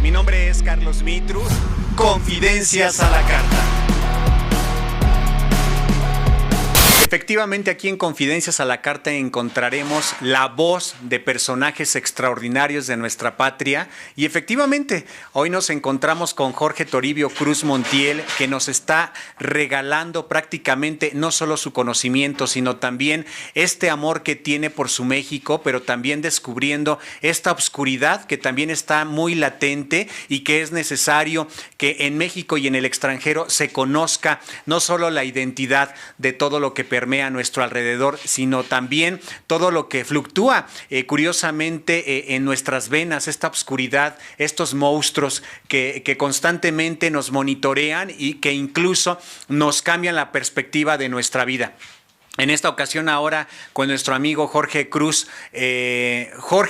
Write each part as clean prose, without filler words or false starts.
Mi nombre es Carlos Mitru. Confidencias a la carta. Efectivamente, aquí en Confidencias a la Carta encontraremos la voz de personajes extraordinarios de nuestra patria y efectivamente, hoy nos encontramos con Jorge Toribio Cruz Montiel, que nos está regalando prácticamente no solo su conocimiento, sino también este amor que tiene por su México, pero también descubriendo esta obscuridad que también está muy latente y que es necesario que en México y en el extranjero se conozca no solo la identidad de todo lo que permea a nuestro alrededor, sino también todo lo que fluctúa curiosamente en nuestras venas, esta oscuridad, estos monstruos que constantemente nos monitorean y que incluso nos cambian la perspectiva de nuestra vida. En esta ocasión ahora con nuestro amigo Jorge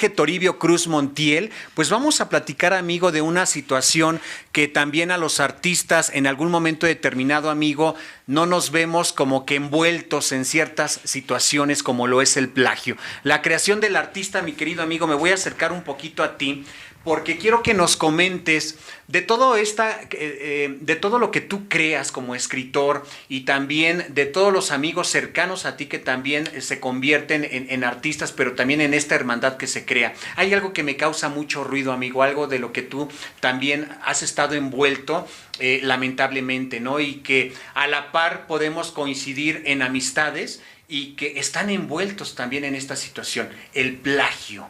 Toribio Cruz Montiel, pues vamos a platicar, amigo, de una situación que también a los artistas en algún momento determinado, amigo, no nos vemos como que envueltos en ciertas situaciones como lo es el plagio. La creación del artista, mi querido amigo, me voy a acercar un poquito a ti, porque quiero que nos comentes de todo lo que tú creas como escritor y también de todos los amigos cercanos a ti que también se convierten en artistas, pero también en esta hermandad que se crea. Hay algo que me causa mucho ruido, amigo, algo de lo que tú también has estado envuelto, lamentablemente, ¿no? Y que a la par podemos coincidir en amistades y que están envueltos también en esta situación, el plagio.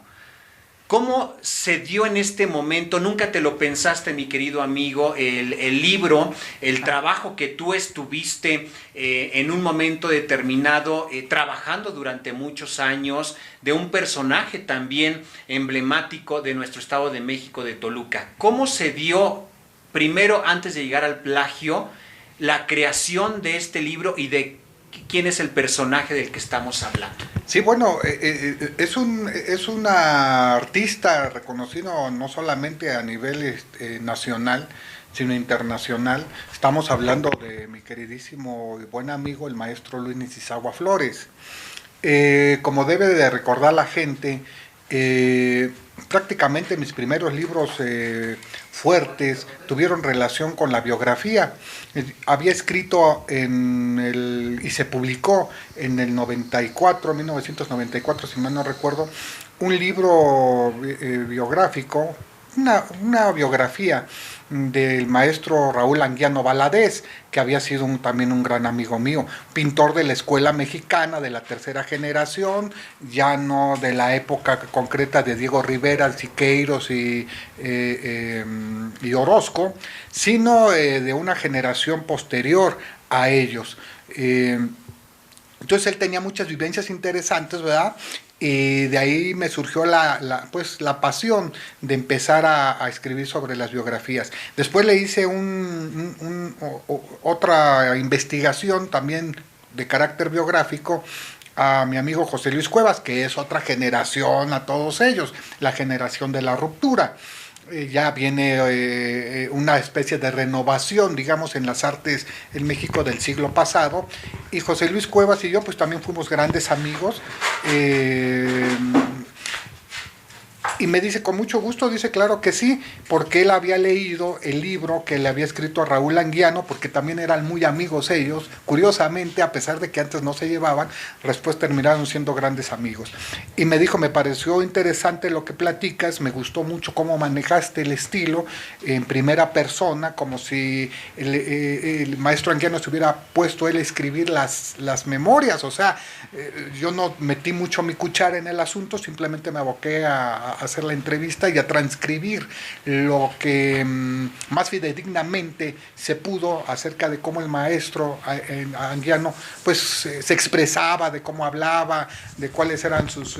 ¿Cómo se dio en este momento? ¿Nunca te lo pensaste, mi querido amigo? El libro, el trabajo que tú estuviste en un momento determinado, trabajando durante muchos años, de un personaje también emblemático de nuestro Estado de México, de Toluca. ¿Cómo se dio, primero, antes de llegar al plagio, la creación de este libro y de quién es el personaje del que estamos hablando? Sí, bueno, es una artista reconocido no solamente a nivel nacional, sino internacional. Estamos hablando de mi queridísimo y buen amigo, el maestro Luis Nicizawa Flores. Como debe de recordar la gente, prácticamente mis primeros libros fuertes tuvieron relación con la biografía. Había escrito y se publicó en el 1994, si mal no recuerdo, un libro biográfico, una biografía del maestro Raúl Anguiano Valadez, que había sido también un gran amigo mío, pintor de la escuela mexicana de la tercera generación, ya no de la época concreta de Diego Rivera, Siqueiros y Orozco, sino de una generación posterior a ellos. Entonces él tenía muchas vivencias interesantes, ¿verdad? Y de ahí me surgió la pasión de empezar a escribir sobre las biografías. Después le hice otra investigación también de carácter biográfico a mi amigo José Luis Cuevas, que es otra generación a todos ellos, la generación de la ruptura. Ya viene una especie de renovación, digamos, en las artes en México del siglo pasado, y José Luis Cuevas y yo pues también fuimos grandes amigos, y me dice, con mucho gusto, dice, claro que sí, porque él había leído el libro que le había escrito a Raúl Anguiano, porque también eran muy amigos ellos, curiosamente, a pesar de que antes no se llevaban, después terminaron siendo grandes amigos. Y me dijo, me pareció interesante lo que platicas, me gustó mucho cómo manejaste el estilo en primera persona, como si el maestro Anguiano se hubiera puesto él a escribir las memorias, o sea, yo no metí mucho mi cuchara en el asunto, simplemente me aboqué a hacer la entrevista y a transcribir lo que más fidedignamente se pudo acerca de cómo el maestro Anguiano pues se expresaba, de cómo hablaba, de cuáles eran sus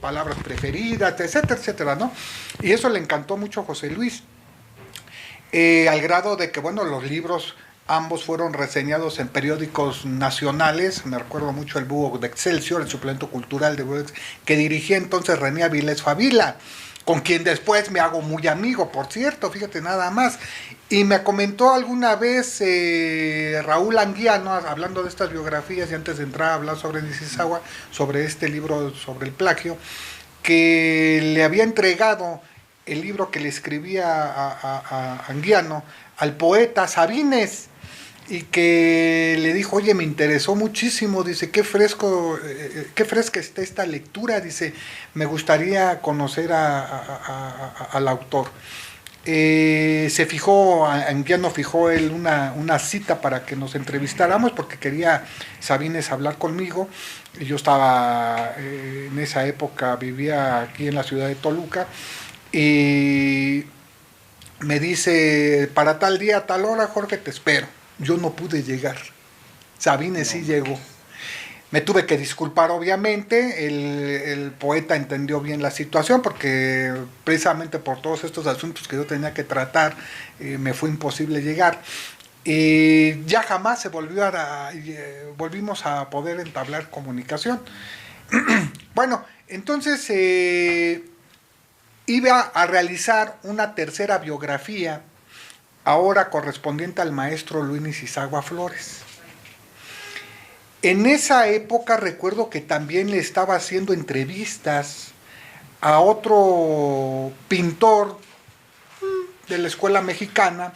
palabras preferidas, etcétera, etcétera, ¿no? Y eso le encantó mucho a José Luis, al grado de que, bueno, los libros ambos fueron reseñados en periódicos nacionales. Me recuerdo mucho el Búho de Excelsior, el suplemento cultural de Búho, que dirigía entonces René Avilés Favila, con quien después me hago muy amigo, por cierto, fíjate nada más. Y me comentó alguna vez Raúl Anguiano, hablando de estas biografías, y antes de entrar a hablar sobre Nicizawa, sobre este libro, sobre el plagio, que le había entregado el libro que le escribía a Anguiano al poeta Sabines, y que le dijo, oye, me interesó muchísimo, dice, qué qué fresca está esta lectura, dice, me gustaría conocer al autor. Anguiano fijó él una cita para que nos entrevistáramos, porque quería Sabines hablar conmigo, y yo estaba, en esa época, vivía aquí en la ciudad de Toluca, y me dice, para tal día, tal hora, Jorge, te espero. Yo no pude llegar. Sabines sí llegó. Me tuve que disculpar, obviamente. El poeta entendió bien la situación, porque precisamente por todos estos asuntos que yo tenía que tratar, me fue imposible llegar. Y ya jamás volvimos a poder entablar comunicación. Bueno, entonces iba a realizar una tercera biografía, ahora correspondiente al maestro Luis Nisisagua Flores. En esa época recuerdo que también le estaba haciendo entrevistas a otro pintor de la escuela mexicana,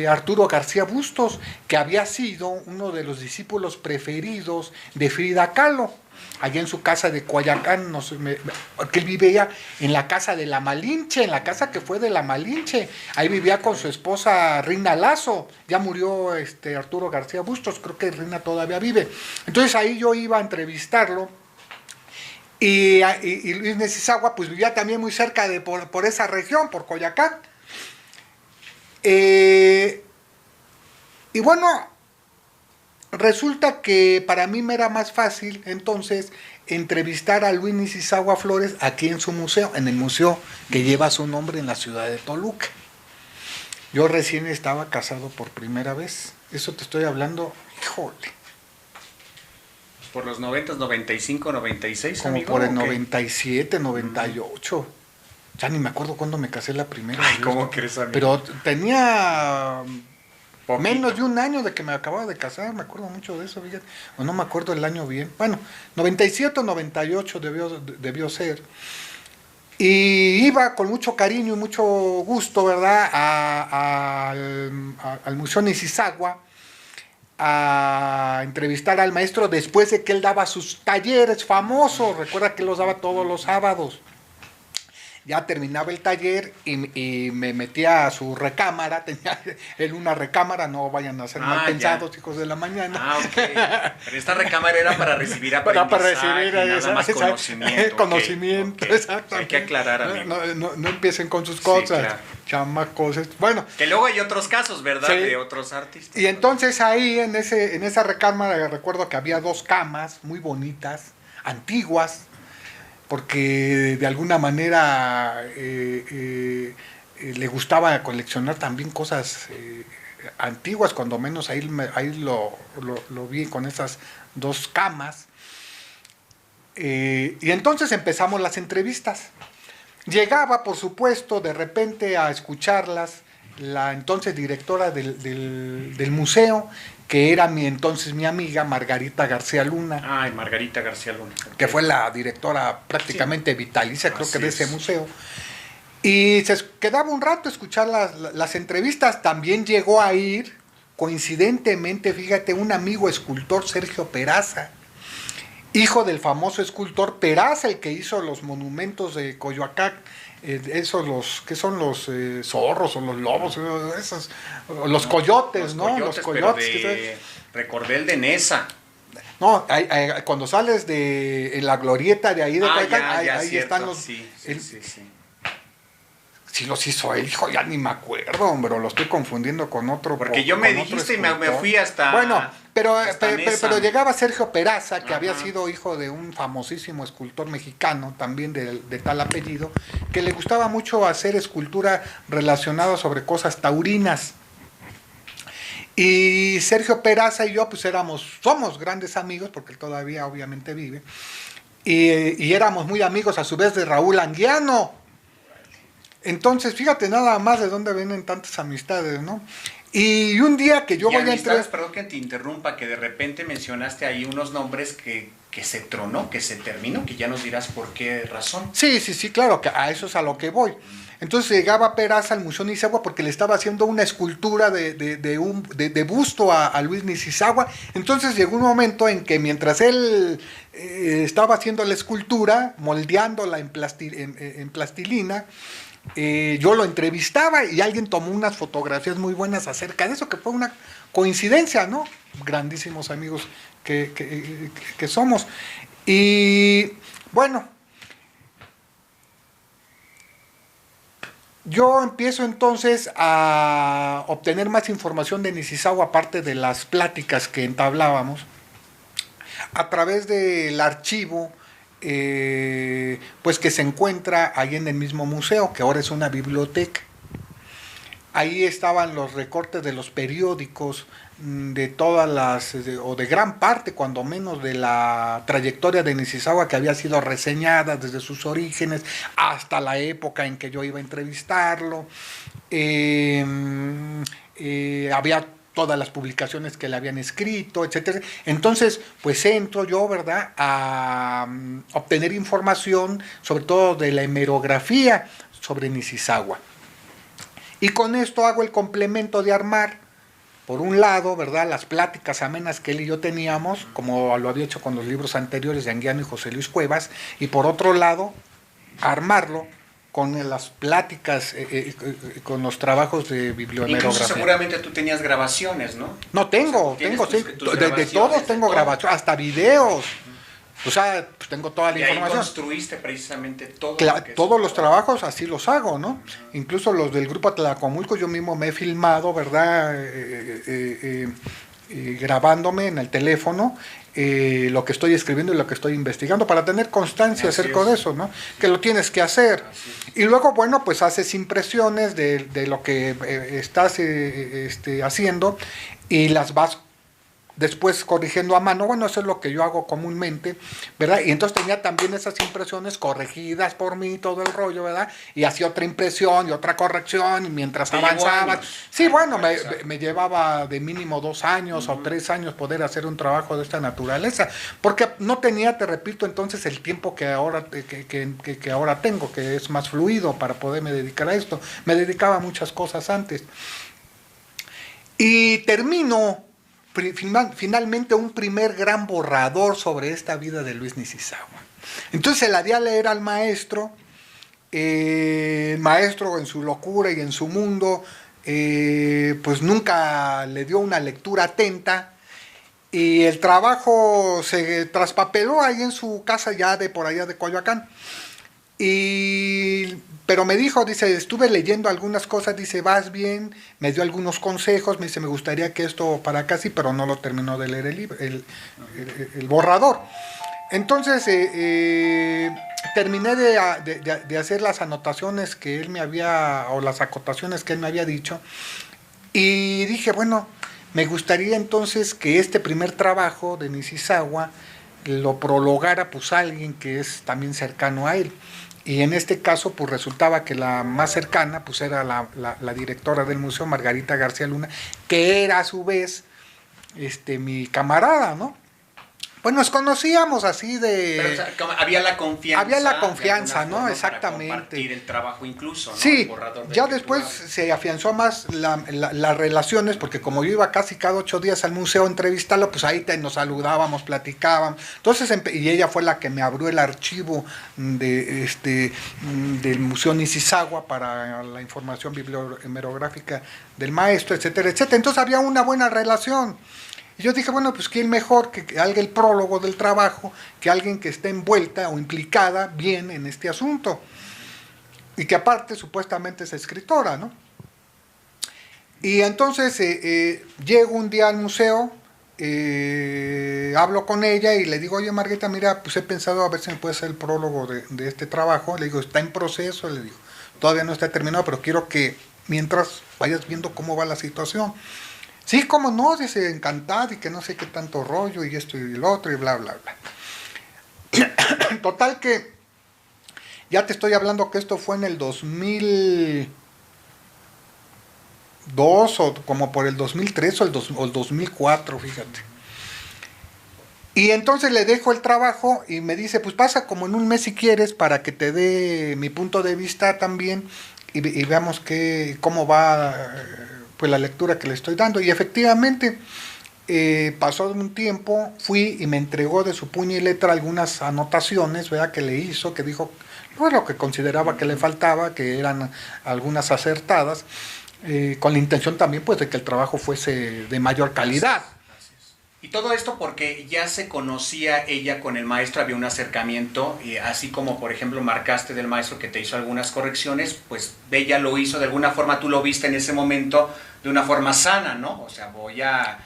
Arturo García Bustos, que había sido uno de los discípulos preferidos de Frida Kahlo, allá en su casa de Coyoacán, que él vivía en la casa de la Malinche, en la casa que fue de la Malinche, ahí vivía con su esposa Rina Lazo, ya murió Arturo García Bustos, creo que Rina todavía vive. Entonces ahí yo iba a entrevistarlo, y Luis Nisisagua pues vivía también muy cerca por esa región, por Coyoacán. Y bueno, resulta que para mí me era más fácil entonces entrevistar a Luis Nisisagua Flores aquí en su museo, en el museo que lleva su nombre en la ciudad de Toluca. Yo recién estaba casado por primera vez, eso te estoy hablando, híjole. ¿Por los 90, 95, 96, como amigo? Por el 97, 98. Ya ni me acuerdo cuándo me casé la primera vez. ¿Cómo crees, amigo? Pero tenía Poquito. Menos de un año de que me acababa de casar, me acuerdo mucho de eso, fíjate. O no me acuerdo el año bien. Bueno, 97 o 98 debió ser. Y iba con mucho cariño y mucho gusto, ¿verdad?, al Museo Nisisagua a entrevistar al maestro después de que él daba sus talleres famosos. Recuerda que los daba todos los sábados. Ya terminaba el taller y me metía a su recámara, tenía él una recámara, no vayan a ser mal pensados, hijos de la mañana. Ok. Pero esta recámara era para recibir aprendizaje, para recibir nada más conocimiento. Conocimiento, okay. Exacto. Hay que aclarar, amigo. No empiecen con sus cosas, claro. chamacos. Bueno. Que luego hay otros casos, ¿verdad? Sí. De otros artistas. Y entonces ahí, en esa recámara, recuerdo que había 2 camas muy bonitas, antiguas, porque de alguna manera le gustaba coleccionar también cosas antiguas, cuando menos ahí lo vi con esas 2 camas. Y entonces empezamos las entrevistas. Llegaba, por supuesto, de repente a escucharlas la entonces directora del museo, que era entonces mi amiga Margarita García Luna. Ay, Margarita García Luna. Que fue la directora prácticamente vitalicia, creo que de ese museo. Y se quedaba un rato a escuchar las entrevistas. También llegó a ir, coincidentemente, fíjate, un amigo escultor, Sergio Peraza, hijo del famoso escultor Peraza, el que hizo los monumentos de Coyoacán. Esos ¿qué son los zorros o los lobos? Esos, los coyotes, ¿no? Los coyotes. Recordé el de Nesa. No, cuando sales de la glorieta de ahí de Coyoacán, ahí están los... Sí. Sí los hizo él, hijo, ya ni me acuerdo, hombre, lo estoy confundiendo con otro. Porque yo me dijiste y me fui hasta... Bueno, pero llegaba Sergio Peraza, que había sido hijo de un famosísimo escultor mexicano, también de tal apellido, que le gustaba mucho hacer escultura relacionada sobre cosas taurinas. Y Sergio Peraza y yo pues somos grandes amigos, porque él todavía obviamente vive, y éramos muy amigos a su vez de Raúl Anguiano. Entonces, fíjate nada más de dónde vienen tantas amistades, ¿no? Y un día que yo voy a entrar... Perdón que te interrumpa, que de repente mencionaste ahí unos nombres que que se tronó, que se terminó, que ya nos dirás por qué razón. Sí, sí, sí, claro, que a eso es a lo que voy. Entonces llegaba Peraza al Museo Nisizagua porque le estaba haciendo una escultura de busto a Luis Nisizagua. Entonces llegó un momento en que mientras él estaba haciendo la escultura, moldeándola en plastilina, yo lo entrevistaba y alguien tomó unas fotografías muy buenas acerca de eso, que fue una coincidencia, ¿no? Grandísimos amigos que somos. Y bueno, yo empiezo entonces a obtener más información de Nisizagua, aparte de las pláticas que entablábamos, a través del archivo pues que se encuentra ahí en el mismo museo, que ahora es una biblioteca. Ahí estaban los recortes de los periódicos, de todas las, o de gran parte, cuando menos, de la trayectoria de Nisizagua, que había sido reseñada desde sus orígenes hasta la época en que yo iba a entrevistarlo. Había todas las publicaciones que le habían escrito, etcétera. Entonces, pues entro yo, ¿verdad?, a obtener información, sobre todo de la hemerografía sobre Nisizagua. Y con esto hago el complemento de armar, por un lado, ¿verdad?, las pláticas amenas que él y yo teníamos, como lo había hecho con los libros anteriores de Anguiano y José Luis Cuevas, y por otro lado, armarlo con las pláticas, con los trabajos de bibliohemerografía. Incluso seguramente tú tenías grabaciones, ¿no? No, tengo, sí, de todos tengo grabaciones, hasta videos. O sea, pues tengo toda la información. Ahí construiste precisamente todo. Todos los trabajos así los hago, ¿no? Incluso los del grupo Atlacomulco, yo mismo me he filmado, ¿verdad? Grabándome en el teléfono lo que estoy escribiendo y lo que estoy investigando, para tener constancia acerca de eso, ¿no? Que lo tienes que hacer. Y luego, bueno, pues haces impresiones de lo que estás haciendo y las vas después corrigiendo a mano. Bueno, eso es lo que yo hago comúnmente, ¿verdad? Y entonces tenía también esas impresiones corregidas por mí, todo el rollo, ¿verdad? Y hacía otra impresión y otra corrección, y mientras avanzaba. Sí, bueno, me llevaba de mínimo 2 años o 3 años poder hacer un trabajo de esta naturaleza, porque no tenía, te repito, entonces el tiempo que ahora, que ahora tengo, que es más fluido para poderme dedicar a esto. Me dedicaba a muchas cosas antes. Y termino finalmente un primer gran borrador sobre esta vida de Luis Nisizagua. Entonces se la di a leer al maestro. El maestro, en su locura y en su mundo, pues nunca le dio una lectura atenta, y el trabajo se traspapeló ahí en su casa ya de por allá de Coyoacán. Pero me dijo, dice, estuve leyendo algunas cosas, dice, vas bien, me dio algunos consejos, me dice, me gustaría que esto para acá, sí, pero no lo terminó de leer el libro, el borrador. Entonces terminé de hacer las anotaciones que él me había, o las acotaciones que él me había dicho, y dije, bueno, me gustaría entonces que este primer trabajo de Nisizagua lo prologara pues alguien que es también cercano a él. Y en este caso, pues resultaba que la más cercana, pues era la directora del museo, Margarita García Luna, que era a su vez mi camarada, ¿no? Pues nos conocíamos así de... Pero, o sea, había la confianza. Había la confianza, ¿no? Exactamente. Para compartir el trabajo incluso, ¿no? Sí, ya después se afianzó más las relaciones, porque como yo iba casi cada 8 días al museo a entrevistarlo, pues ahí nos saludábamos, platicábamos. Entonces, y ella fue la que me abrió el archivo del Museo Nisizagua para la información bibliohemerográfica del maestro, etcétera, etcétera. Entonces había una buena relación. Y yo dije, bueno, pues quién mejor que haga el prólogo del trabajo, que alguien que esté envuelta o implicada bien en este asunto. Y que aparte supuestamente es escritora, ¿no? Y entonces llego un día al museo, hablo con ella y le digo, oye Margarita, mira, pues he pensado a ver si me puede hacer el prólogo de este trabajo. Le digo, está en proceso, le digo, todavía no está terminado, pero quiero que mientras vayas viendo cómo va la situación. Sí, cómo no, dice, encantada, y que no sé qué tanto rollo, y esto y el otro, y bla, bla, bla. Total que, ya te estoy hablando que esto fue en el 2002, o como por el 2003 o el 2004, fíjate. Y entonces le dejo el trabajo y me dice, pues pasa como en un mes si quieres para que te dé mi punto de vista también y veamos cómo va pues la lectura que le estoy dando. Y efectivamente pasó un tiempo, fui y me entregó de su puño y letra algunas anotaciones, ¿verdad?, que le hizo, que dijo pues lo que consideraba que le faltaba, que eran algunas acertadas, con la intención también pues de que el trabajo fuese de mayor calidad. Y todo esto porque ya se conocía ella con el maestro, había un acercamiento, y así como por ejemplo marcaste del maestro que te hizo algunas correcciones, pues ella lo hizo de alguna forma, tú lo viste en ese momento de una forma sana, ¿no? O sea, voy a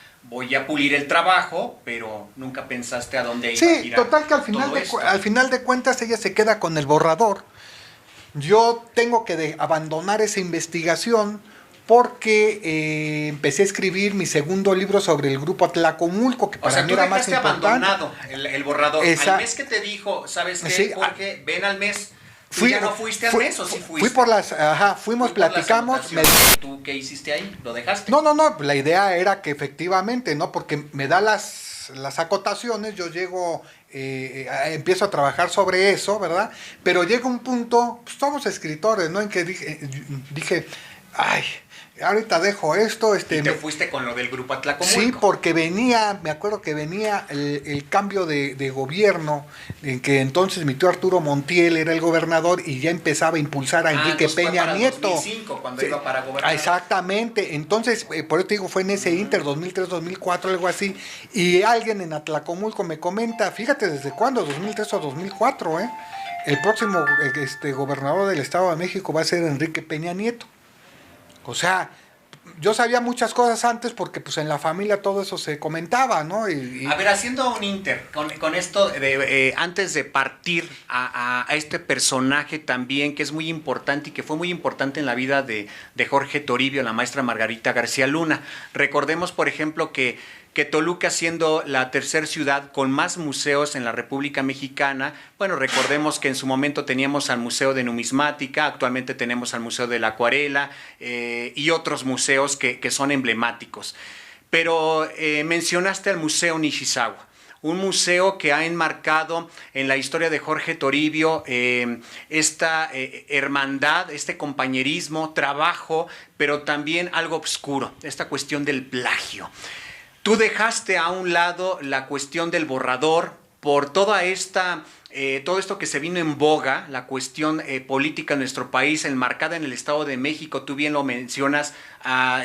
pulir el trabajo, pero nunca pensaste a dónde iba a Sí, girar. total que al final de cuentas ella se queda con el borrador. Yo tengo que abandonar esa investigación porque empecé a escribir mi segundo libro sobre el grupo Atlacomulco, que para mí era más importante. Abandonado el borrador. Al mes que te dijo, ¿sabes qué? Sí, Jorge, ven al mes. ¿Tú ya no fuiste al mes o sí fuiste? Fui por las, fuimos, platicamos. ¿Tú qué hiciste ahí? ¿Lo dejaste? No, la idea era que efectivamente, ¿no? Porque me da las acotaciones, yo llego, empiezo a trabajar sobre eso, ¿verdad? Pero llega un punto, pues somos escritores, ¿no? En que dije, ay, ahorita dejo esto. ¿Y te fuiste con lo del grupo Atlacomulco? Sí, porque me acuerdo que venía el cambio de gobierno, en que entonces mi tío Arturo Montiel era el gobernador y ya empezaba a impulsar a Enrique Peña para Nieto. 2005, cuando iba para gobernar. Exactamente, entonces, por eso te digo, fue en ese Inter, 2003, 2004, algo así, y alguien en Atlacomulco me comenta, fíjate, ¿desde cuándo? 2003 o 2004, el próximo gobernador del Estado de México va a ser Enrique Peña Nieto. O sea, yo sabía muchas cosas antes porque pues en la familia todo eso se comentaba, ¿no? A ver, haciendo un inter con esto, antes de partir a este personaje también que es muy importante y que fue muy importante en la vida de Jorge Toribio, la maestra Margarita García Luna. Recordemos, por ejemplo, que Toluca, siendo la tercera ciudad con más museos en la República Mexicana, bueno, recordemos que en su momento teníamos al Museo de Numismática, actualmente tenemos al Museo de la Acuarela y otros museos que son emblemáticos. Pero mencionaste al Museo Nishizawa, un museo que ha enmarcado en la historia de Jorge Toribio esta hermandad, este compañerismo, trabajo, pero también algo oscuro, esta cuestión del plagio. Tú dejaste a un lado la cuestión del borrador por toda todo esto que se vino en boga, la cuestión política en nuestro país, enmarcada en el Estado de México. Tú bien lo mencionas a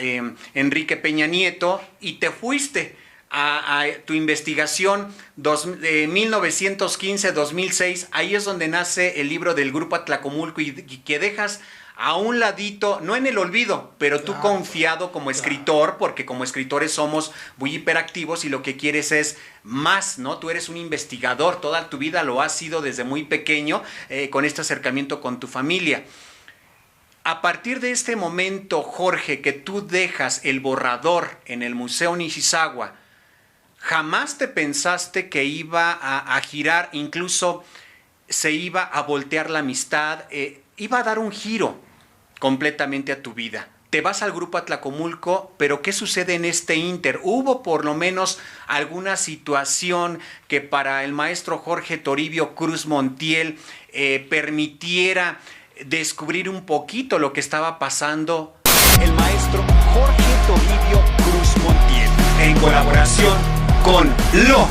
Enrique Peña Nieto y te fuiste a tu investigación 1915-2006. Ahí es donde nace el libro del Grupo Atlacomulco y que dejas a un ladito, no en el olvido, pero tú confiado como escritor, porque como escritores somos muy hiperactivos y lo que quieres es más, ¿no? Tú eres un investigador, toda tu vida lo has sido desde muy pequeño, con este acercamiento con tu familia. A partir de este momento, Jorge, que tú dejas el borrador en el Museo Nishizawa, ¿jamás te pensaste que iba a girar, incluso se iba a voltear la amistad, iba a dar un giro completamente a tu vida? Te vas al Grupo Atlacomulco, pero ¿qué sucede en este inter? ¿Hubo por lo menos alguna situación que para el maestro Jorge Toribio Cruz Montiel permitiera descubrir un poquito lo que estaba pasando? El maestro Jorge Toribio Cruz Montiel, en colaboración con LO